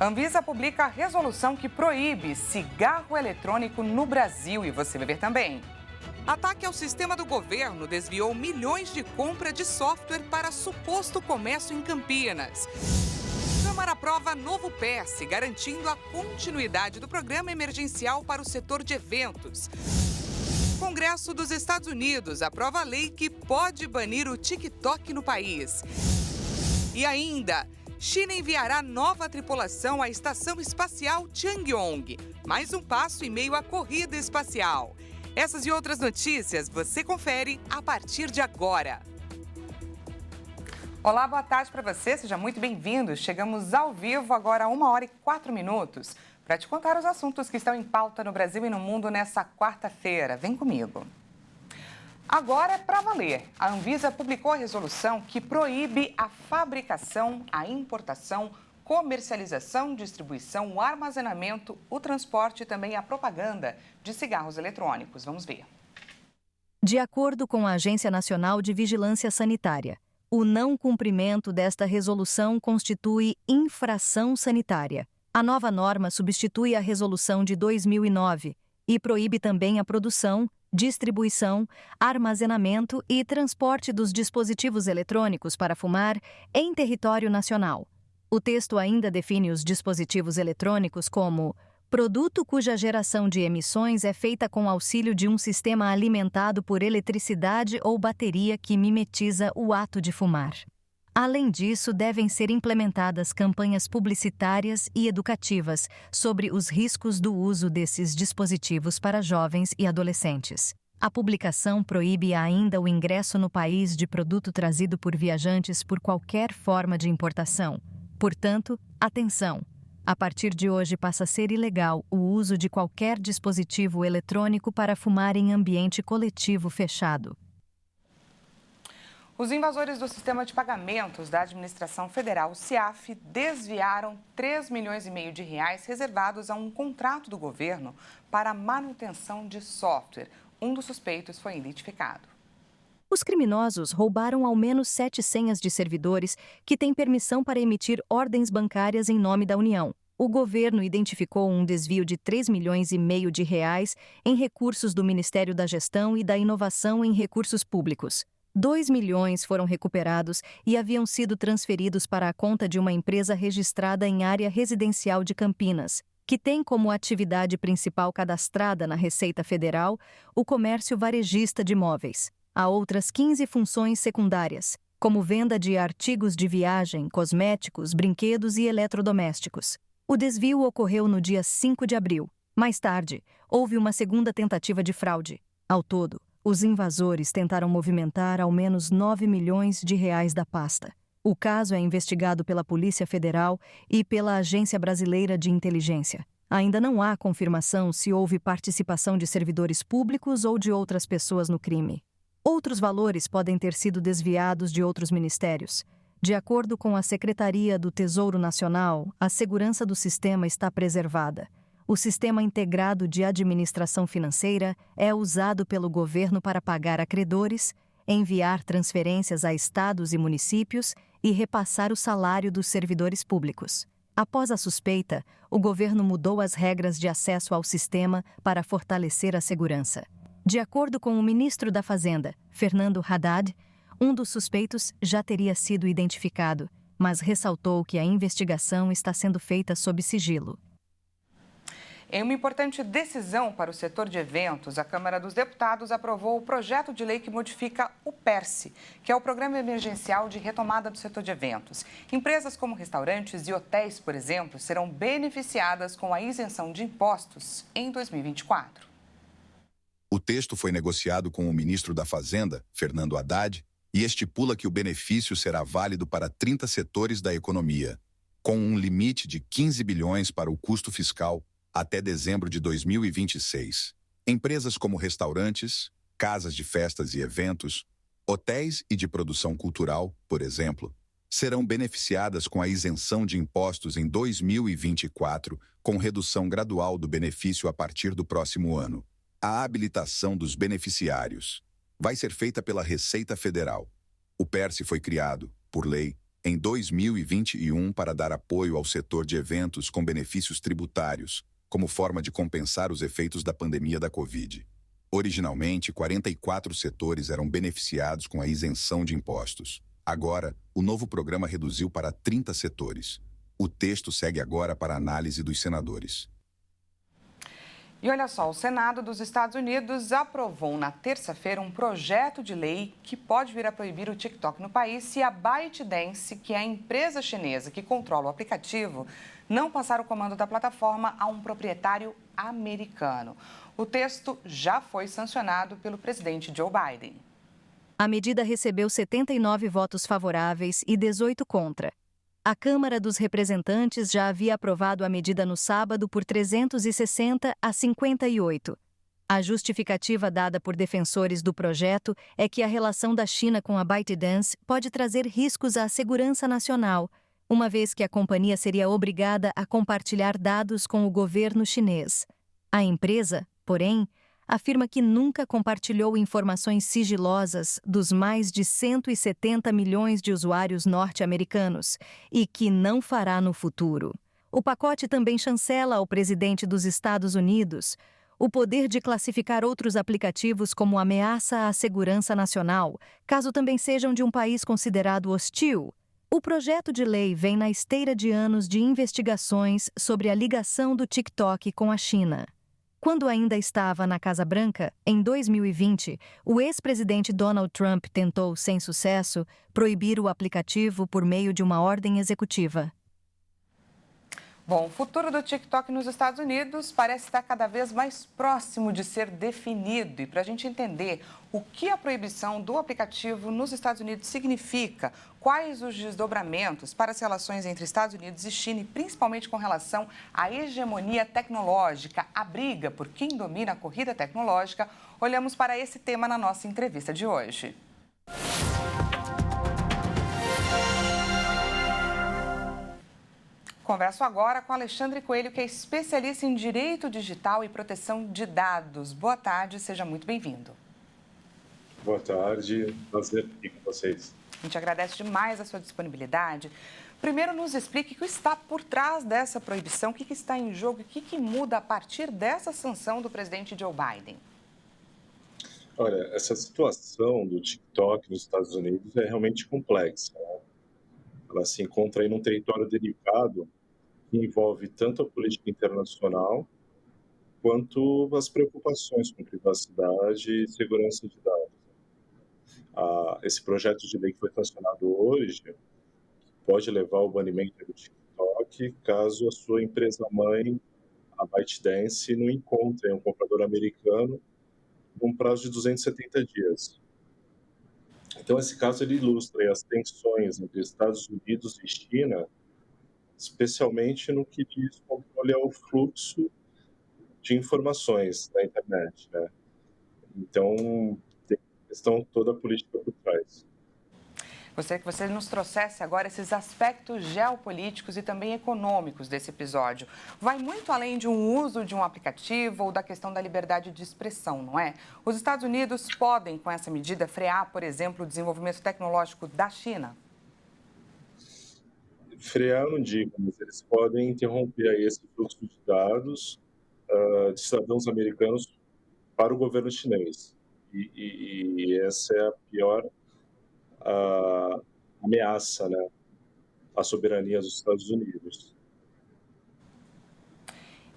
A Anvisa publica a resolução que proíbe cigarro eletrônico no Brasil e você vai ver também. Ataque ao sistema do governo desviou milhões de compra de software para suposto comércio em Campinas. Câmara aprova novo PES, garantindo a continuidade do programa emergencial para o setor de eventos. Congresso dos Estados Unidos aprova a lei que pode banir o TikTok no país. E ainda, China enviará nova tripulação à Estação Espacial Tiangong. Mais um passo em meio à corrida espacial. Essas e outras notícias você confere a partir de agora. Olá, boa tarde para você, seja muito bem-vindo. Chegamos ao vivo agora a 1h04 para te contar os assuntos que estão em pauta no Brasil e no mundo nessa quarta-feira. Vem comigo. Agora é para valer. A Anvisa publicou a resolução que proíbe a fabricação, a importação, comercialização, distribuição, o armazenamento, o transporte e também a propaganda de cigarros eletrônicos. Vamos ver. De acordo com a Agência Nacional de Vigilância Sanitária, o não cumprimento desta resolução constitui infração sanitária. A nova norma substitui a resolução de 2009 e proíbe também a produção, distribuição, armazenamento e transporte dos dispositivos eletrônicos para fumar em território nacional. O texto ainda define os dispositivos eletrônicos como produto cuja geração de emissões é feita com auxílio de um sistema alimentado por eletricidade ou bateria que mimetiza o ato de fumar. Além disso, devem ser implementadas campanhas publicitárias e educativas sobre os riscos do uso desses dispositivos para jovens e adolescentes. A publicação proíbe ainda o ingresso no país de produto trazido por viajantes por qualquer forma de importação. Portanto, atenção! A partir de hoje passa a ser ilegal o uso de qualquer dispositivo eletrônico para fumar em ambiente coletivo fechado. Os invasores do sistema de pagamentos da Administração Federal, o CIAF, desviaram 3,5 milhões de reais reservados a um contrato do governo para a manutenção de software. Um dos suspeitos foi identificado. Os criminosos roubaram ao menos 7 senhas de servidores que têm permissão para emitir ordens bancárias em nome da União. O governo identificou um desvio de 3,5 milhões de reais em recursos do Ministério da Gestão e da Inovação em Recursos Públicos. 2 milhões foram recuperados e haviam sido transferidos para a conta de uma empresa registrada em área residencial de Campinas, que tem como atividade principal cadastrada na Receita Federal o comércio varejista de imóveis. Há outras 15 funções secundárias, como venda de artigos de viagem, cosméticos, brinquedos e eletrodomésticos. O desvio ocorreu no dia 5 de abril. Mais tarde, houve uma segunda tentativa de fraude. Ao todo, os invasores tentaram movimentar ao menos 9 milhões de reais da pasta. O caso é investigado pela Polícia Federal e pela Agência Brasileira de Inteligência. Ainda não há confirmação se houve participação de servidores públicos ou de outras pessoas no crime. Outros valores podem ter sido desviados de outros ministérios. De acordo com a Secretaria do Tesouro Nacional, a segurança do sistema está preservada. O Sistema Integrado de Administração Financeira é usado pelo governo para pagar a credores, enviar transferências a estados e municípios e repassar o salário dos servidores públicos. Após a suspeita, o governo mudou as regras de acesso ao sistema para fortalecer a segurança. De acordo com o ministro da Fazenda, Fernando Haddad, um dos suspeitos já teria sido identificado, mas ressaltou que a investigação está sendo feita sob sigilo. Em uma importante decisão para o setor de eventos, a Câmara dos Deputados aprovou o projeto de lei que modifica o PERSE, que é o Programa Emergencial de Retomada do Setor de Eventos. Empresas como restaurantes e hotéis, por exemplo, serão beneficiadas com a isenção de impostos em 2024. O texto foi negociado com o ministro da Fazenda, Fernando Haddad, e estipula que o benefício será válido para 30 setores da economia, com um limite de 15 bilhões para o custo fiscal até dezembro de 2026. Empresas como restaurantes, casas de festas e eventos, hotéis e de produção cultural, por exemplo, serão beneficiadas com a isenção de impostos em 2024, com redução gradual do benefício a partir do próximo ano. A habilitação dos beneficiários vai ser feita pela Receita Federal. O PERSE foi criado, por lei, em 2021 para dar apoio ao setor de eventos com benefícios tributários, como forma de compensar os efeitos da pandemia da Covid. Originalmente, 44 setores eram beneficiados com a isenção de impostos. Agora, o novo programa reduziu para 30 setores. O texto segue agora para análise dos senadores. E olha só, o Senado dos Estados Unidos aprovou na terça-feira um projeto de lei que pode vir a proibir o TikTok no país se a ByteDance, que é a empresa chinesa que controla o aplicativo, não passar o comando da plataforma a um proprietário americano. O texto já foi sancionado pelo presidente Joe Biden. A medida recebeu 79 votos favoráveis e 18 contra. A Câmara dos Representantes já havia aprovado a medida no sábado por 360 a 58. A justificativa dada por defensores do projeto é que a relação da China com a ByteDance pode trazer riscos à segurança nacional, uma vez que a companhia seria obrigada a compartilhar dados com o governo chinês. A empresa, porém, afirma que nunca compartilhou informações sigilosas dos mais de 170 milhões de usuários norte-americanos e que não fará no futuro. O pacote também chancela ao presidente dos Estados Unidos o poder de classificar outros aplicativos como ameaça à segurança nacional, caso também sejam de um país considerado hostil. O projeto de lei vem na esteira de anos de investigações sobre a ligação do TikTok com a China. Quando ainda estava na Casa Branca, em 2020, o ex-presidente Donald Trump tentou, sem sucesso, proibir o aplicativo por meio de uma ordem executiva. Bom, o futuro do TikTok nos Estados Unidos parece estar cada vez mais próximo de ser definido. E para a gente entender o que a proibição do aplicativo nos Estados Unidos significa, quais os desdobramentos para as relações entre Estados Unidos e China, e principalmente com relação à hegemonia tecnológica, a briga por quem domina a corrida tecnológica, olhamos para esse tema na nossa entrevista de hoje. Converso agora com Alexandre Coelho, que é especialista em Direito Digital e Proteção de Dados. Boa tarde, seja muito bem-vindo. Boa tarde, prazer aqui com vocês. A gente agradece demais a sua disponibilidade. Primeiro, nos explique o que está por trás dessa proibição, o que está em jogo e o que muda a partir dessa sanção do presidente Joe Biden. Olha, essa situação do TikTok nos Estados Unidos é realmente complexa, né? Ela se encontra aí num território delicado que envolve tanto a política internacional quanto as preocupações com privacidade e segurança de dados. Esse projeto de lei que foi sancionado hoje pode levar ao banimento do TikTok caso a sua empresa-mãe, a ByteDance, não encontre um comprador americano num prazo de 270 dias. Então, esse caso ele ilustra as tensões entre Estados Unidos e China, especialmente no que diz controle ao fluxo de informações na internet, né? Então, tem a questão toda política por trás. Gostaria que você nos trouxesse agora esses aspectos geopolíticos e também econômicos desse episódio. Vai muito além de um uso de um aplicativo ou da questão da liberdade de expressão, não é? Os Estados Unidos podem, com essa medida, frear, por exemplo, o desenvolvimento tecnológico da China? Frear, não digo, mas eles podem interromper aí esse fluxo de dados de cidadãos americanos para o governo chinês. E essa é a pior ameaça, né, à soberania dos Estados Unidos.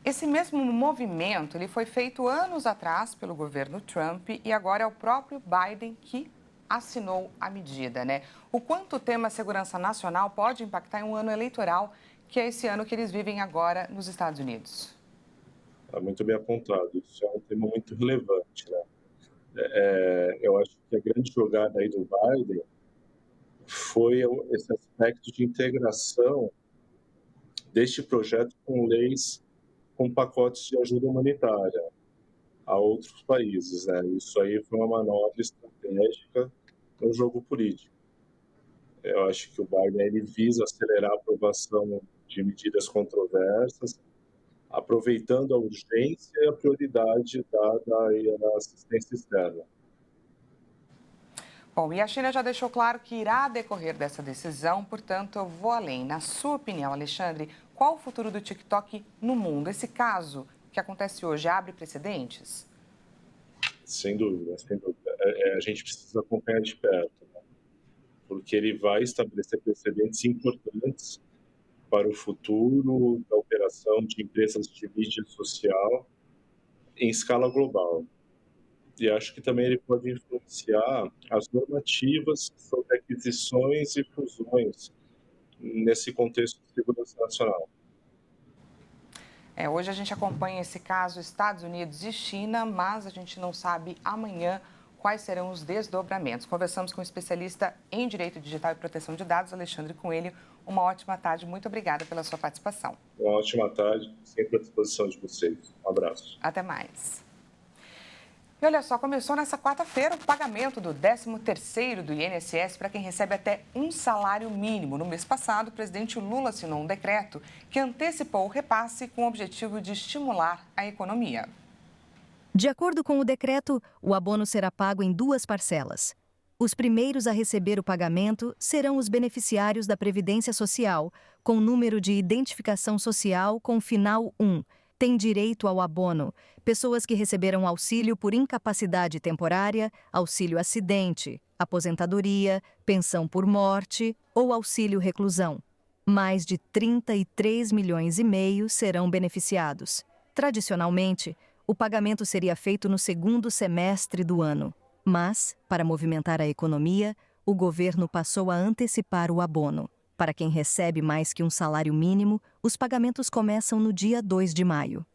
Esse mesmo movimento ele foi feito anos atrás pelo governo Trump e agora é o próprio Biden que assinou a medida, né? O quanto o tema segurança nacional pode impactar em um ano eleitoral, que é esse ano que eles vivem agora nos Estados Unidos? Está muito bem apontado. Isso é um tema muito relevante, né? Eu acho que a grande jogada aí do Biden foi esse aspecto de integração deste projeto com leis, com pacotes de ajuda humanitária a outros países, né? Isso aí foi uma manobra estratégica no jogo político. Eu acho que o Biden ele visa acelerar a aprovação de medidas controversas, aproveitando a urgência e a prioridade dada à assistência externa. Bom, e a China já deixou claro que irá decorrer dessa decisão, portanto, eu vou além. Na sua opinião, Alexandre, qual o futuro do TikTok no mundo? Esse caso que acontece hoje abre precedentes? Sem dúvida, sem dúvida. A gente precisa acompanhar de perto, né? Porque ele vai estabelecer precedentes importantes para o futuro da operação de empresas de mídia social em escala global. E acho que também ele pode influenciar as normativas sobre aquisições e fusões nesse contexto de segurança nacional. Hoje a gente acompanha esse caso Estados Unidos e China, mas a gente não sabe amanhã quais serão os desdobramentos. Conversamos com o especialista em Direito Digital e Proteção de Dados, Alexandre Coelho. Uma ótima tarde, muito obrigada pela sua participação. Uma ótima tarde, sempre à disposição de vocês. Um abraço. Até mais. E olha só, começou nessa quarta-feira o pagamento do 13º do INSS para quem recebe até um salário mínimo. No mês passado, o presidente Lula assinou um decreto que antecipou o repasse com o objetivo de estimular a economia. De acordo com o decreto, o abono será pago em 2 parcelas. Os primeiros a receber o pagamento serão os beneficiários da Previdência Social, com número de identificação social com final 1. Têm direito ao abono pessoas que receberam auxílio por incapacidade temporária, auxílio acidente, aposentadoria, pensão por morte ou auxílio reclusão. Mais de 33,5 milhões serão beneficiados. Tradicionalmente, o pagamento seria feito no segundo semestre do ano. Mas, para movimentar a economia, o governo passou a antecipar o abono. Para quem recebe mais que um salário mínimo, os pagamentos começam no dia 2 de maio.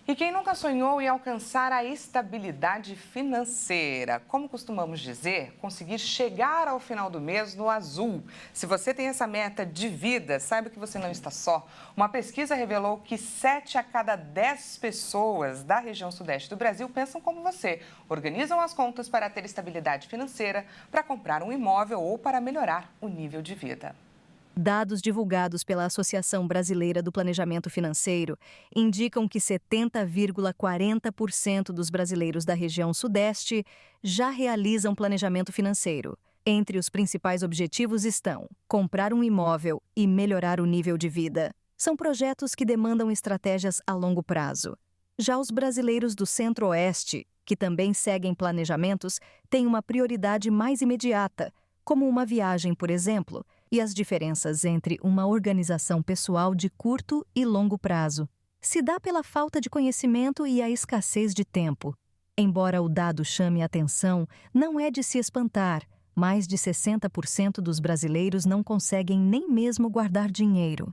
E quem nunca sonhou em alcançar a estabilidade financeira? Como costumamos dizer, conseguir chegar ao final do mês no azul. Se você tem essa meta de vida, saiba que você não está só. Uma pesquisa revelou que 7 a cada 10 pessoas da região sudeste do Brasil pensam como você. Organizam as contas para ter estabilidade financeira, para comprar um imóvel ou para melhorar o nível de vida. Dados divulgados pela Associação Brasileira do Planejamento Financeiro indicam que 70,40% dos brasileiros da região Sudeste já realizam planejamento financeiro. Entre os principais objetivos estão comprar um imóvel e melhorar o nível de vida. São projetos que demandam estratégias a longo prazo. Já os brasileiros do Centro-Oeste, que também seguem planejamentos, têm uma prioridade mais imediata, como uma viagem, por exemplo, e as diferenças entre uma organização pessoal de curto e longo prazo se dá pela falta de conhecimento e a escassez de tempo. Embora o dado chame a atenção, não é de se espantar. Mais de 60% dos brasileiros não conseguem nem mesmo guardar dinheiro.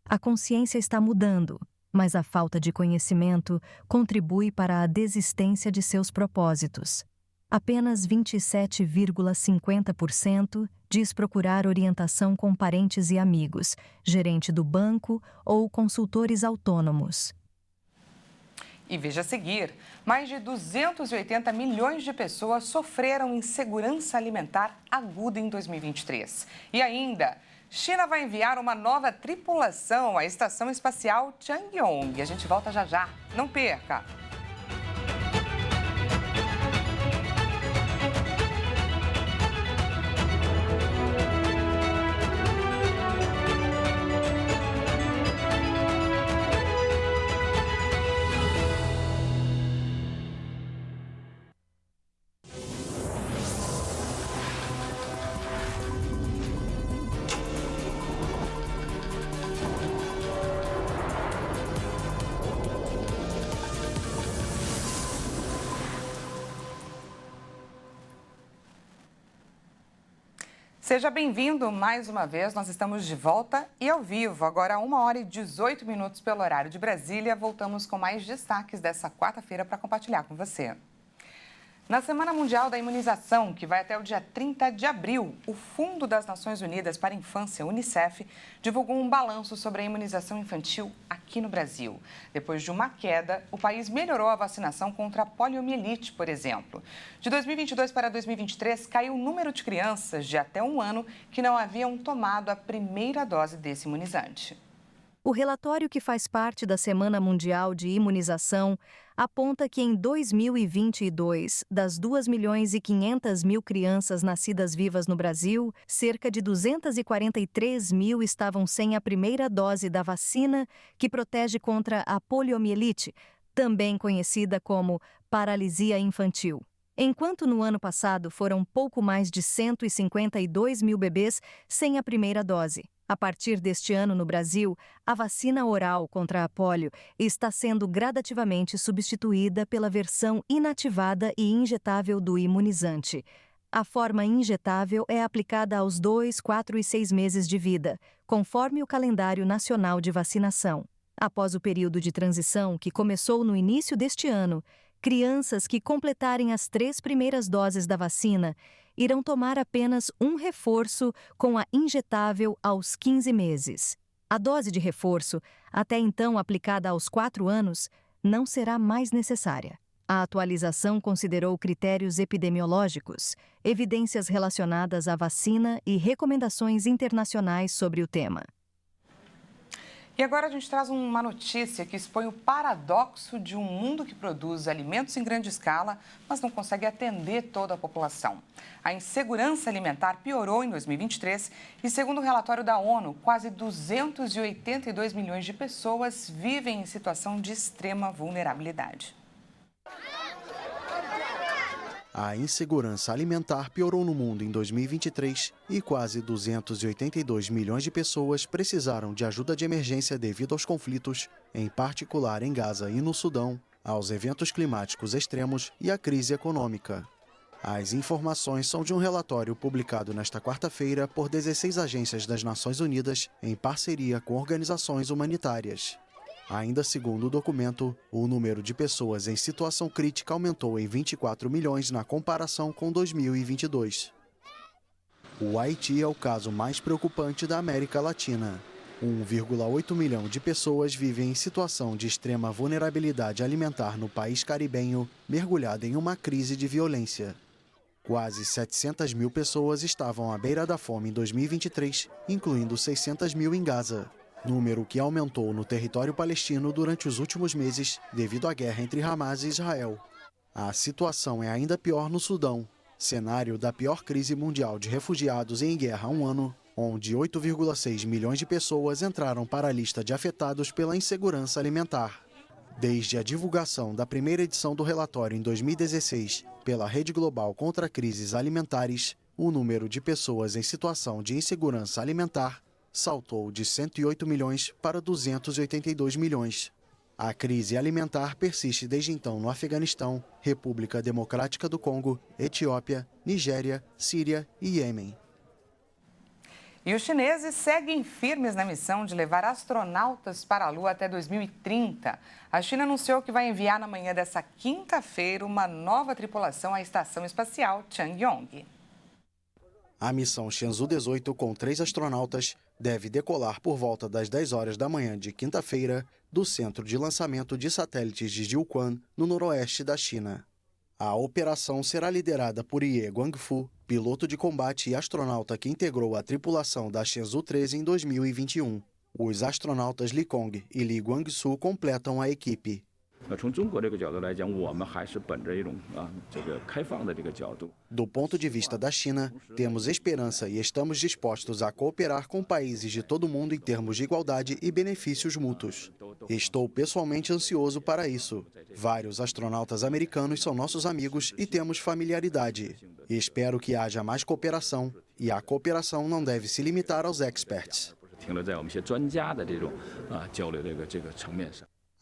A consciência está mudando, mas a falta de conhecimento contribui para a desistência de seus propósitos. Apenas 27,50% diz procurar orientação com parentes e amigos, gerente do banco ou consultores autônomos. E veja a seguir, mais de 280 milhões de pessoas sofreram insegurança alimentar aguda em 2023. E ainda, China vai enviar uma nova tripulação à Estação Espacial Tiangong. A gente volta já já. Não perca! Seja bem-vindo mais uma vez, nós estamos de volta e ao vivo, agora 1h18 pelo horário de Brasília. Voltamos com mais destaques dessa quarta-feira para compartilhar com você. Na Semana Mundial da Imunização, que vai até o dia 30 de abril, o Fundo das Nações Unidas para a Infância, UNICEF, divulgou um balanço sobre a imunização infantil aqui no Brasil. Depois de uma queda, o país melhorou a vacinação contra a poliomielite, por exemplo. De 2022 para 2023, caiu o número de crianças de até 1 ano que não haviam tomado a primeira dose desse imunizante. O relatório que faz parte da Semana Mundial de Imunização aponta que em 2022, das 2.500.000 crianças nascidas vivas no Brasil, cerca de 243 mil estavam sem a primeira dose da vacina que protege contra a poliomielite, também conhecida como paralisia infantil. Enquanto no ano passado foram pouco mais de 152 mil bebês sem a primeira dose. A partir deste ano, no Brasil, a vacina oral contra a polio está sendo gradativamente substituída pela versão inativada e injetável do imunizante. A forma injetável é aplicada aos 2, 4 e 6 meses de vida, conforme o calendário nacional de vacinação. Após o período de transição, que começou no início deste ano, crianças que completarem as 3 primeiras doses da vacina irão tomar apenas um reforço com a injetável aos 15 meses. A dose de reforço, até então aplicada aos 4 anos, não será mais necessária. A atualização considerou critérios epidemiológicos, evidências relacionadas à vacina e recomendações internacionais sobre o tema. E agora a gente traz uma notícia que expõe o paradoxo de um mundo que produz alimentos em grande escala, mas não consegue atender toda a população. A insegurança alimentar piorou em 2023 e, segundo o relatório da ONU, quase 282 milhões de pessoas vivem em situação de extrema vulnerabilidade. A insegurança alimentar piorou no mundo em 2023 e quase 282 milhões de pessoas precisaram de ajuda de emergência devido aos conflitos, em particular em Gaza e no Sudão, aos eventos climáticos extremos e à crise econômica. As informações são de um relatório publicado nesta quarta-feira por 16 agências das Nações Unidas em parceria com organizações humanitárias. Ainda segundo o documento, o número de pessoas em situação crítica aumentou em 24 milhões na comparação com 2022. O Haiti é o caso mais preocupante da América Latina. 1,8 milhão de pessoas vivem em situação de extrema vulnerabilidade alimentar no país caribenho, mergulhado em uma crise de violência. Quase 700 mil pessoas estavam à beira da fome em 2023, incluindo 600 mil em Gaza. Número que aumentou no território palestino durante os últimos meses devido à guerra entre Hamas e Israel. A situação é ainda pior no Sudão, cenário da pior crise mundial de refugiados em guerra há um ano, onde 8,6 milhões de pessoas entraram para a lista de afetados pela insegurança alimentar. Desde a divulgação da primeira edição do relatório em 2016 pela Rede Global contra Crises Alimentares, o número de pessoas em situação de insegurança alimentar saltou de 108 milhões para 282 milhões. A crise alimentar persiste desde então no Afeganistão, República Democrática do Congo, Etiópia, Nigéria, Síria e Iêmen. E os chineses seguem firmes na missão de levar astronautas para a Lua até 2030. A China anunciou que vai enviar na manhã dessa quinta-feira uma nova tripulação à Estação Espacial Tiangong. A missão Shenzhou 18, com 3 astronautas, deve decolar por volta das 10 horas da manhã de quinta-feira do Centro de Lançamento de Satélites de Jiuquan, no noroeste da China. A operação será liderada por Ye Guangfu, piloto de combate e astronauta que integrou a tripulação da Shenzhou 13 em 2021. Os astronautas Li Kong e Li Guangsu completam a equipe. Do ponto de vista da China, temos esperança e estamos dispostos a cooperar com países de todo o mundo em termos de igualdade e benefícios mútuos. Estou pessoalmente ansioso para isso. Vários astronautas americanos são nossos amigos e temos familiaridade. Espero que haja mais cooperação, e a cooperação não deve se limitar aos experts.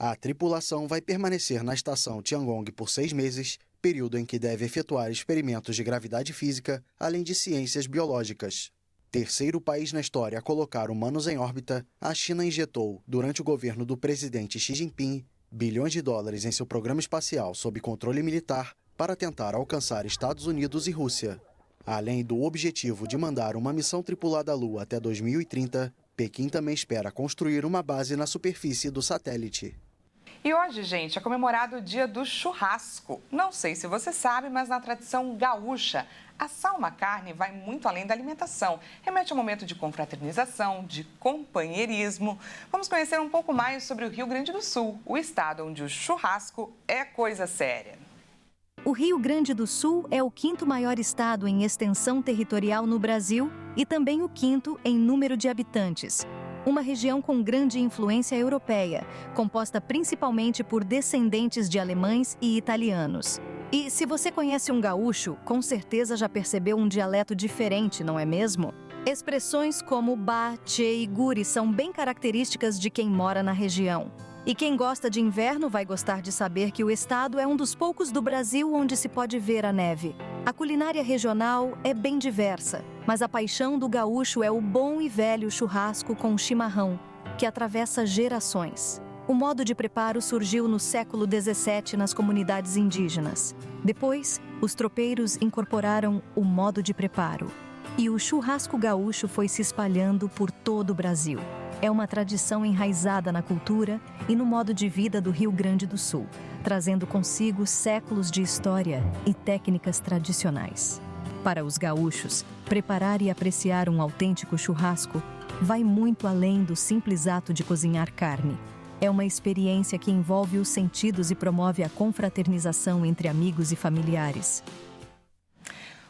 A tripulação vai permanecer na estação Tiangong por 6 meses, período em que deve efetuar experimentos de gravidade física, além de ciências biológicas. Terceiro país na história a colocar humanos em órbita, a China injetou, durante o governo do presidente Xi Jinping, bilhões de dólares em seu programa espacial sob controle militar para tentar alcançar Estados Unidos e Rússia. Além do objetivo de mandar uma missão tripulada à Lua até 2030, Pequim também espera construir uma base na superfície do satélite. E hoje, gente, é comemorado o dia do churrasco. Não sei se você sabe, mas na tradição gaúcha, assar uma carne vai muito além da alimentação. Remete a um momento de confraternização, de companheirismo. Vamos conhecer um pouco mais sobre o Rio Grande do Sul, o estado onde o churrasco é coisa séria. O Rio Grande do Sul é o quinto maior estado em extensão territorial no Brasil e também o quinto em número de habitantes. Uma região com grande influência europeia, composta principalmente por descendentes de alemães e italianos. E se você conhece um gaúcho, com certeza já percebeu um dialeto diferente, não é mesmo? Expressões como ba, tchê e guri são bem características de quem mora na região. E quem gosta de inverno vai gostar de saber que o estado é um dos poucos do Brasil onde se pode ver a neve. A culinária regional é bem diversa, mas a paixão do gaúcho é o bom e velho churrasco com chimarrão, que atravessa gerações. O modo de preparo surgiu no século XVII nas comunidades indígenas. Depois, os tropeiros incorporaram o modo de preparo. E o churrasco gaúcho foi se espalhando por todo o Brasil. É uma tradição enraizada na cultura e no modo de vida do Rio Grande do Sul, trazendo consigo séculos de história e técnicas tradicionais. Para os gaúchos, preparar e apreciar um autêntico churrasco vai muito além do simples ato de cozinhar carne. É uma experiência que envolve os sentidos e promove a confraternização entre amigos e familiares.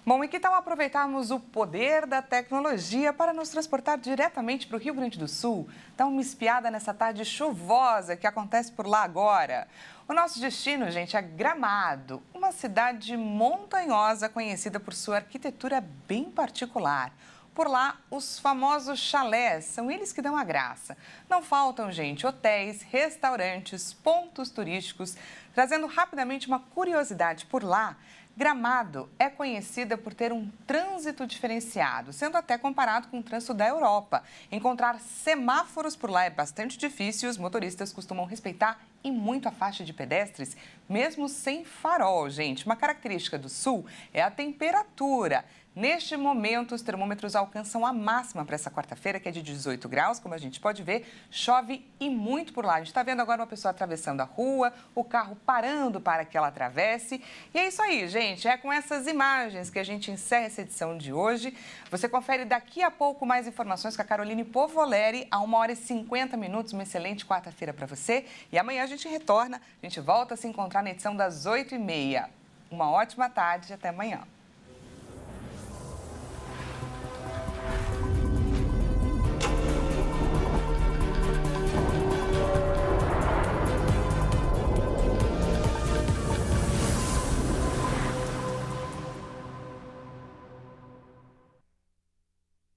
Bom, e que tal aproveitarmos o poder da tecnologia para nos transportar diretamente para o Rio Grande do Sul? Dá uma espiada nessa tarde chuvosa que acontece por lá agora. O nosso destino, gente, é Gramado, uma cidade montanhosa conhecida por sua arquitetura bem particular. Por lá, os famosos chalés, são eles que dão a graça. Não faltam, gente, hotéis, restaurantes, pontos turísticos. Trazendo rapidamente uma curiosidade por lá, Gramado é conhecida por ter um trânsito diferenciado, sendo até comparado com o trânsito da Europa. Encontrar semáforos por lá é bastante difícil e os motoristas costumam respeitar e muito a faixa de pedestres, mesmo sem farol, gente. Uma característica do Sul é a temperatura. Neste momento, os termômetros alcançam a máxima para essa quarta-feira, que é de 18 graus, como a gente pode ver. Chove e muito por lá. A gente está vendo agora uma pessoa atravessando a rua, o carro parando para que ela atravesse. E é isso aí, gente. É com essas imagens que a gente encerra essa edição de hoje. Você confere daqui a pouco mais informações com a Caroline Povoleri, a 1h50. Uma excelente quarta-feira para você. E amanhã a gente retorna, a gente volta a se encontrar na edição das 8h30. Uma ótima tarde e até amanhã.